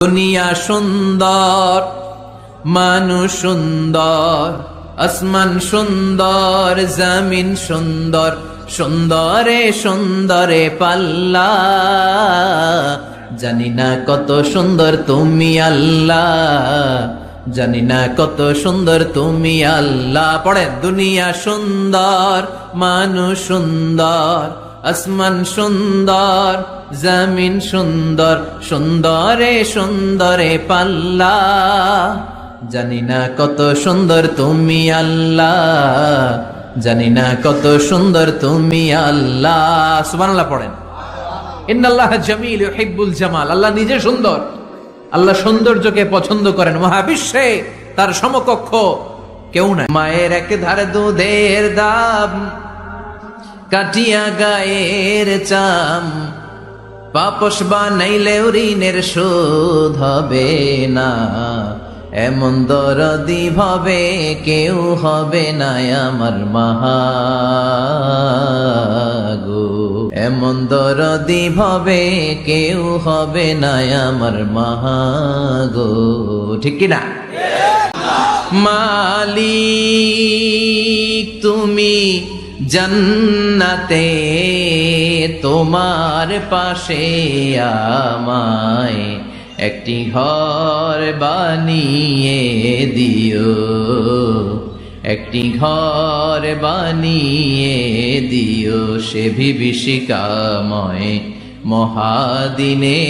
দুনিয়া সুন্দর, মানুষ সুন্দর, আসমান সুন্দর, জমিন সুন্দর, সুন্দরে সুন্দরে পাল্লা। জানি না কত সুন্দর তুমি আল্লাহ, জানি না কত সুন্দর তুমি আল্লাহ। পড়েন, দুনিয়া সুন্দর, মানুষ সুন্দর, আসমান সুন্দর, জমিন সুন্দর, সুন্দরে সুন্দরে পাল্লা। জানি না কত সুন্দর তুমি আল্লাহ, জানি না কত সুন্দর তুমি আল্লাহ। সুবহানাল্লাহ পড়েন। ইন্নাল্লাহা জামিল ইউহিব্বুল জামাল। আল্লাহ নিজে সুন্দর, আল্লাহ সৌন্দর্যকে পছন্দ করেন। মহাবিশ্বে তার সমকক্ষ কেউ নাই। মায়ের এক ধারে দুধের দাম, কাটিয়া গায়ের চাম, পাপস বানাইলেও ঋণের শোধ হবে না। এমন দরদি ভাবে কেউ হবে না আমার মাগো, এমন দরদি ভাবে কেউ হবে না আমার মাগো। ঠিক কিনা? মালিক তুমি জান্নাতে, তোমার পাশে আমায় একটি ঘর বানিয়ে দিও, একটি ঘর বানিয়ে দিও সে বিভীষিকাময় মহাদিনে।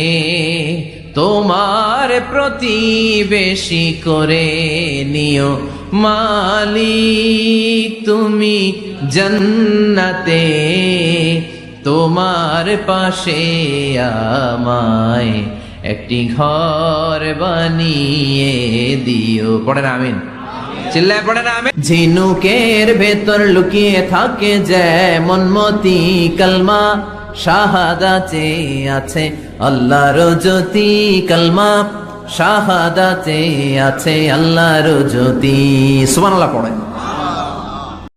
তোমার প্রতিবেশী করে নিও মালিক তুমি জান্নাতে, তোমার পাশে আমায় একটি ঘর বানিয়ে দিও। পড়েন আমিন, চিল্লায় পড়েন আমিন। ঝিনুকের ভেতর লুকিয়ে থাকে যেমন মতি কালমা, শাহাদাতে আছে আল্লাহর জ্যোতি। কালমা শাহাদাতে আছে আল্লাহর জ্যোতি। সুবহানাল্লাহ পড়েন।